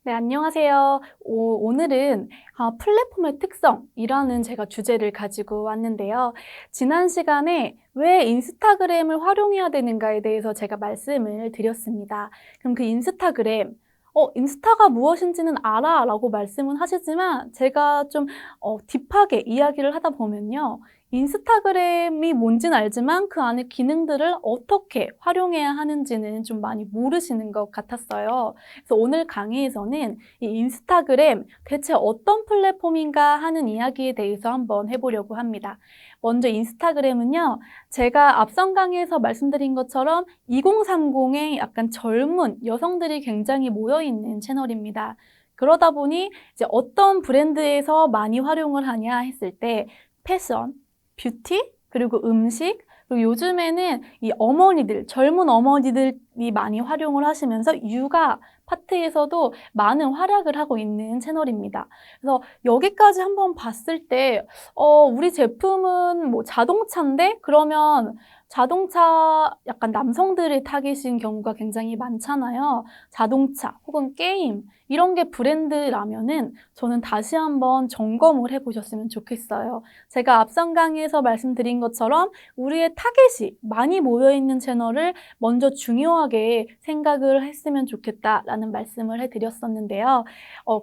네, 안녕하세요. 오늘은 플랫폼의 특성이라는 제가 주제를 가지고 왔는데요. 지난 시간에 왜 인스타그램을 활용해야 되는가에 대해서 제가 말씀을 드렸습니다. 그럼 그 인스타그램, 인스타가 무엇인지는 알아 라고 말씀은 하시지만 제가 좀 딥하게 이야기를 하다 보면요. 인스타그램이 뭔지는 알지만 그 안에 기능들을 어떻게 활용해야 하는지는 좀 많이 모르시는 것 같았어요. 그래서 오늘 강의에서는 이 인스타그램 대체 어떤 플랫폼인가 하는 이야기에 대해서 한번 해보려고 합니다. 먼저 인스타그램은요, 제가 앞선 강의에서 말씀드린 것처럼 2030의 약간 젊은 여성들이 굉장히 모여있는 채널입니다. 그러다 보니 이제 어떤 브랜드에서 많이 활용을 하냐 했을 때 패션, 뷰티, 그리고 음식, 그리고 요즘에는 이 어머니들, 젊은 어머니들이 많이 활용을 하시면서 육아 파트에서도 많은 활약을 하고 있는 채널입니다. 그래서 여기까지 한번 봤을 때, 우리 제품은 뭐 자동차인데? 그러면 자동차 약간 남성들이 타깃인 경우가 굉장히 많잖아요. 자동차 혹은 게임, 이런 게 브랜드라면은 저는 다시 한번 점검을 해보셨으면 좋겠어요. 제가 앞선 강의에서 말씀드린 것처럼 우리의 타겟이 많이 모여있는 채널을 먼저 중요하게 생각을 했으면 좋겠다라는 말씀을 해드렸었는데요.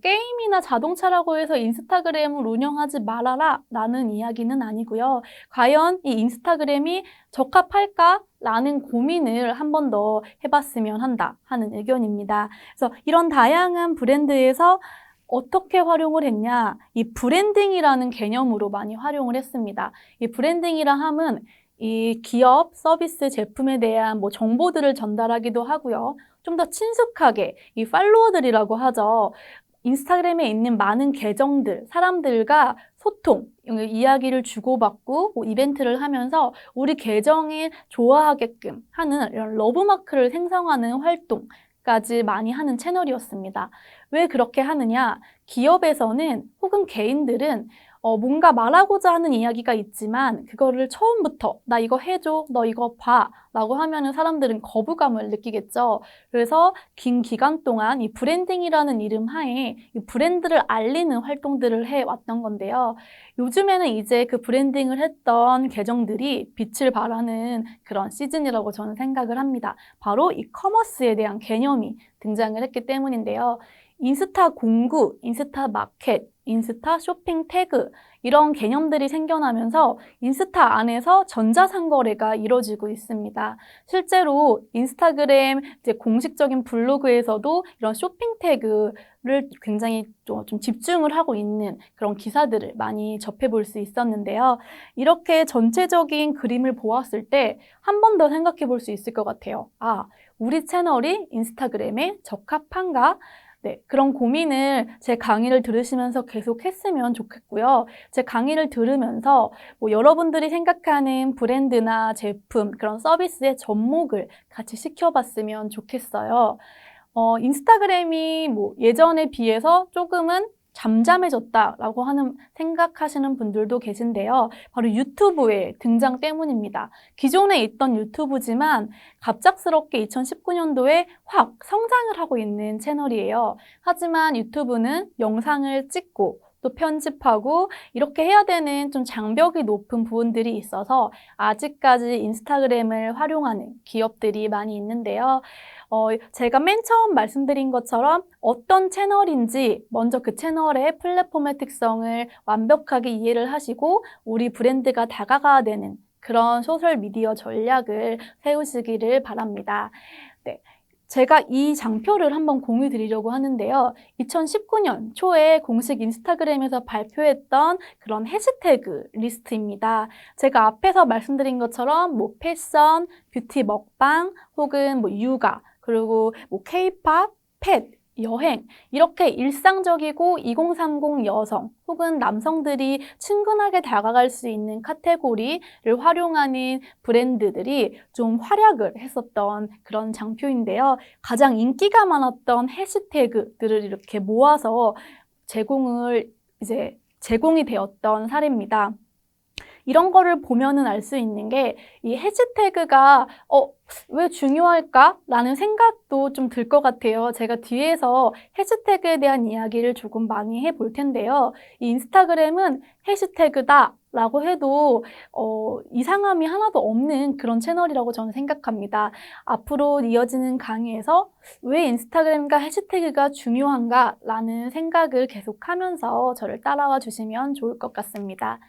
게임이나 자동차라고 해서 인스타그램을 운영하지 말아라 라는 이야기는 아니고요. 과연 이 인스타그램이 적합할까? 라는 고민을 한 번 더 해봤으면 한다 하는 의견입니다. 그래서 이런 다양한 브랜드에서 어떻게 활용을 했냐? 이 브랜딩이라는 개념으로 많이 활용을 했습니다. 이 브랜딩이라 함은 이 기업, 서비스, 제품에 대한 뭐 정보들을 전달하기도 하고요. 좀 더 친숙하게 이 팔로워들이라고 하죠. 인스타그램에 있는 많은 계정들, 사람들과 소통, 이야기를 주고받고 뭐 이벤트를 하면서 우리 계정에 좋아하게끔 하는 이런 러브마크를 생성하는 활동까지 많이 하는 채널이었습니다. 왜 그렇게 하느냐? 기업에서는 혹은 개인들은 뭔가 말하고자 하는 이야기가 있지만 그거를 처음부터 나 이거 해줘, 너 이거 봐 라고 하면은 사람들은 거부감을 느끼겠죠. 그래서 긴 기간 동안 이 브랜딩이라는 이름 하에 이 브랜드를 알리는 활동들을 해왔던 건데요. 요즘에는 이제 그 브랜딩을 했던 계정들이 빛을 발하는 그런 시즌이라고 저는 생각을 합니다. 바로 이 커머스에 대한 개념이 등장을 했기 때문인데요. 인스타 공구, 인스타 마켓, 인스타 쇼핑 태그 이런 개념들이 생겨나면서 인스타 안에서 전자상거래가 이루어지고 있습니다. 실제로 인스타그램 이제 공식적인 블로그에서도 이런 쇼핑 태그를 굉장히 좀 집중을 하고 있는 그런 기사들을 많이 접해볼 수 있었는데요. 이렇게 전체적인 그림을 보았을 때 한 번 더 생각해 볼 수 있을 것 같아요. 우리 채널이 인스타그램에 적합한가? 네, 그런 고민을 제 강의를 들으시면서 계속 했으면 좋겠고요. 제 강의를 들으면서 뭐 여러분들이 생각하는 브랜드나 제품, 그런 서비스의 접목을 같이 시켜봤으면 좋겠어요. 인스타그램이 뭐 예전에 비해서 조금은 잠잠해졌다라고 생각하시는 분들도 계신데요. 바로 유튜브의 등장 때문입니다. 기존에 있던 유튜브지만 갑작스럽게 2019년도에 확 성장을 하고 있는 채널이에요. 하지만 유튜브는 영상을 찍고 또 편집하고 이렇게 해야 되는 좀 장벽이 높은 부분들이 있어서 아직까지 인스타그램을 활용하는 기업들이 많이 있는데요. 제가 맨 처음 말씀드린 것처럼 어떤 채널인지 먼저 그 채널의 플랫폼의 특성을 완벽하게 이해를 하시고 우리 브랜드가 다가가야 되는 그런 소셜미디어 전략을 세우시기를 바랍니다. 네. 제가 이 장표를 한번 공유 드리려고 하는데요. 2019년 초에 공식 인스타그램에서 발표했던 그런 해시태그 리스트입니다. 제가 앞에서 말씀드린 것처럼 뭐 패션, 뷰티 먹방, 혹은 뭐 육아, 그리고 뭐 케이팝, 펫, 여행 이렇게 일상적이고 2030 여성 혹은 남성들이 친근하게 다가갈 수 있는 카테고리를 활용하는 브랜드들이 좀 활약을 했었던 그런 장표인데요. 가장 인기가 많았던 해시태그들을 이렇게 모아서 제공이 되었던 사례입니다. 이런 거를 보면은 알 수 있는 게 이 해시태그가 왜 중요할까? 라는 생각도 좀 들 것 같아요. 제가 뒤에서 해시태그에 대한 이야기를 조금 많이 해볼 텐데요. 이 인스타그램은 해시태그다 라고 해도 이상함이 하나도 없는 그런 채널이라고 저는 생각합니다. 앞으로 이어지는 강의에서 왜 인스타그램과 해시태그가 중요한가? 라는 생각을 계속하면서 저를 따라와 주시면 좋을 것 같습니다.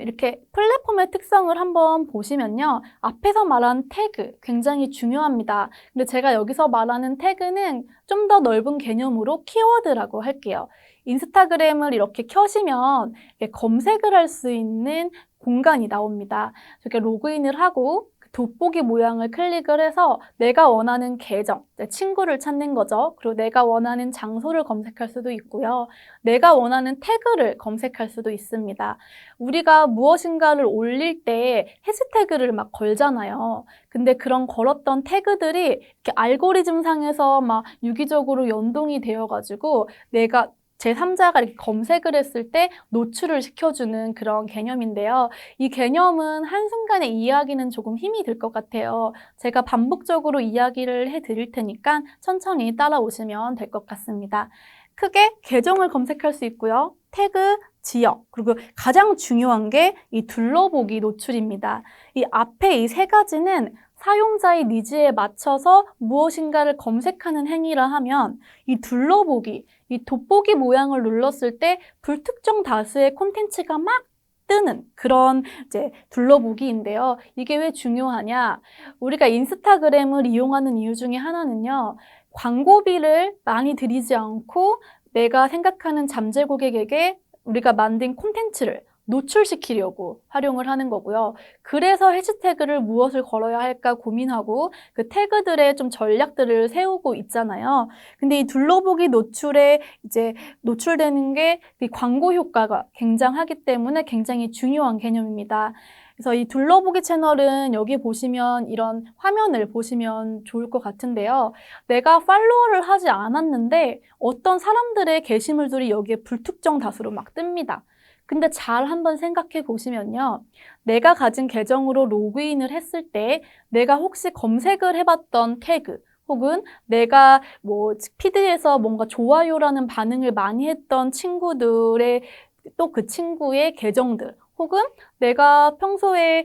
이렇게 플랫폼의 특성을 한번 보시면요. 앞에서 말한 태그 굉장히 중요합니다. 근데 제가 여기서 말하는 태그는 좀 더 넓은 개념으로 키워드라고 할게요. 인스타그램을 이렇게 켜시면 이렇게 검색을 할 수 있는 공간이 나옵니다. 이렇게 로그인을 하고 돋보기 모양을 클릭을 해서 내가 원하는 계정, 친구를 찾는 거죠. 그리고 내가 원하는 장소를 검색할 수도 있고요. 내가 원하는 태그를 검색할 수도 있습니다. 우리가 무엇인가를 올릴 때 해시태그를 막 걸잖아요. 근데 그런 걸었던 태그들이 이렇게 알고리즘 상에서 막 유기적으로 연동이 되어가지고 내가 제3자가 이렇게 검색을 했을 때 노출을 시켜주는 그런 개념인데요. 이 개념은 한순간에 이해하기는 조금 힘이 들 것 같아요. 제가 반복적으로 이야기를 해드릴 테니까 천천히 따라오시면 될 것 같습니다. 크게 계정을 검색할 수 있고요. 태그, 지역, 그리고 가장 중요한 게 이 둘러보기 노출입니다. 이 앞에 이 세 가지는 사용자의 니즈에 맞춰서 무엇인가를 검색하는 행위라 하면 이 둘러보기, 이 돋보기 모양을 눌렀을 때 불특정 다수의 콘텐츠가 막 뜨는 그런 이제 둘러보기인데요. 이게 왜 중요하냐? 우리가 인스타그램을 이용하는 이유 중에 하나는요. 광고비를 많이 들이지 않고 내가 생각하는 잠재 고객에게 우리가 만든 콘텐츠를 노출시키려고 활용을 하는 거고요. 그래서 해시태그를 무엇을 걸어야 할까 고민하고 그 태그들의 좀 전략들을 세우고 있잖아요. 근데 이 둘러보기 노출에 이제 노출되는 게 이 광고 효과가 굉장하기 때문에 굉장히 중요한 개념입니다. 그래서 이 둘러보기 채널은 여기 보시면 이런 화면을 보시면 좋을 것 같은데요. 내가 팔로워를 하지 않았는데 어떤 사람들의 게시물들이 여기에 불특정 다수로 막 뜹니다. 근데 잘 한번 생각해 보시면요. 내가 가진 계정으로 로그인을 했을 때 내가 혹시 검색을 해봤던 태그 혹은 내가 뭐 피드에서 뭔가 좋아요라는 반응을 많이 했던 친구들의 또 그 친구의 계정들 혹은 내가 평소에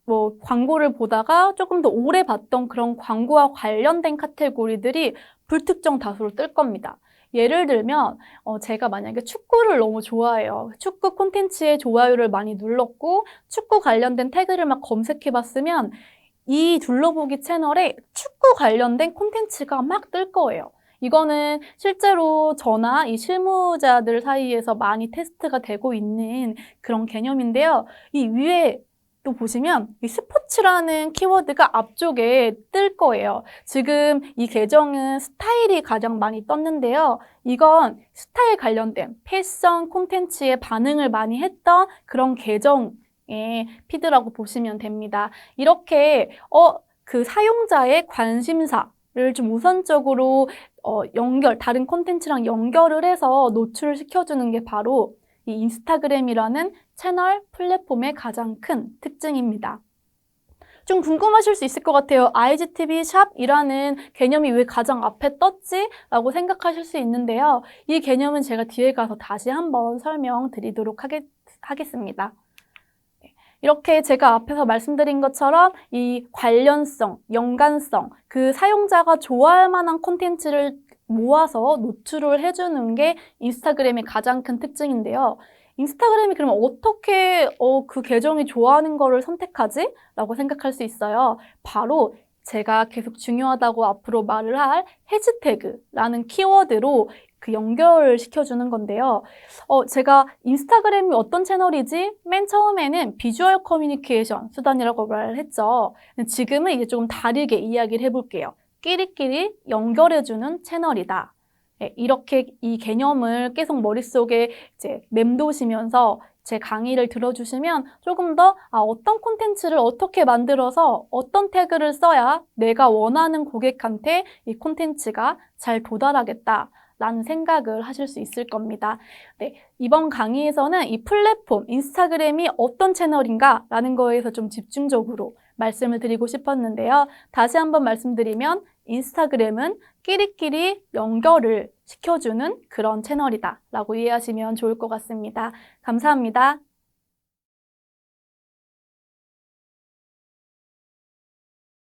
뭐 광고를 보다가 조금 더 오래 봤던 그런 광고와 관련된 카테고리들이 불특정 다수로 뜰 겁니다. 예를 들면 제가 만약에 축구를 너무 좋아해요. 축구 콘텐츠에 좋아요를 많이 눌렀고 축구 관련된 태그를 막 검색해봤으면 이 둘러보기 채널에 축구 관련된 콘텐츠가 막 뜰 거예요. 이거는 실제로 저나 이 실무자들 사이에서 많이 테스트가 되고 있는 그런 개념인데요. 이 위에 또 보시면 이 스포츠라는 키워드가 앞쪽에 뜰 거예요. 지금 이 계정은 스타일이 가장 많이 떴는데요. 이건 스타일 관련된 패션 콘텐츠에 반응을 많이 했던 그런 계정의 피드라고 보시면 됩니다. 이렇게 그 사용자의 관심사를 좀 우선적으로 다른 콘텐츠랑 연결을 해서 노출을 시켜주는 게 바로 이 인스타그램이라는 채널 플랫폼의 가장 큰 특징입니다. 좀 궁금하실 수 있을 것 같아요. IGTV 샵이라는 개념이 왜 가장 앞에 떴지? 라고 생각하실 수 있는데요. 이 개념은 제가 뒤에 가서 다시 한번 설명드리도록 하겠습니다. 이렇게 제가 앞에서 말씀드린 것처럼 이 관련성, 연관성, 그 사용자가 좋아할 만한 콘텐츠를 모아서 노출을 해주는 게 인스타그램의 가장 큰 특징인데요. 인스타그램이 그러면 어떻게 그 계정이 좋아하는 거를 선택하지? 라고 생각할 수 있어요. 바로 제가 계속 중요하다고 앞으로 말을 할 해시태그라는 키워드로 그 연결시켜주는 건데요. 제가 인스타그램이 어떤 채널이지? 맨 처음에는 비주얼 커뮤니케이션 수단이라고 말을 했죠. 지금은 이제 조금 다르게 이야기를 해볼게요. 끼리끼리 연결해주는 채널이다. 네, 이렇게 이 개념을 계속 머릿속에 이제 맴도시면서 제 강의를 들어주시면 조금 더 어떤 콘텐츠를 어떻게 만들어서 어떤 태그를 써야 내가 원하는 고객한테 이 콘텐츠가 잘 도달하겠다. 라는 생각을 하실 수 있을 겁니다. 네, 이번 강의에서는 이 플랫폼, 인스타그램이 어떤 채널인가 라는 거에서 좀 집중적으로 말씀을 드리고 싶었는데요. 다시 한번 말씀드리면 인스타그램은 끼리끼리 연결을 시켜주는 그런 채널이다 라고 이해하시면 좋을 것 같습니다. 감사합니다.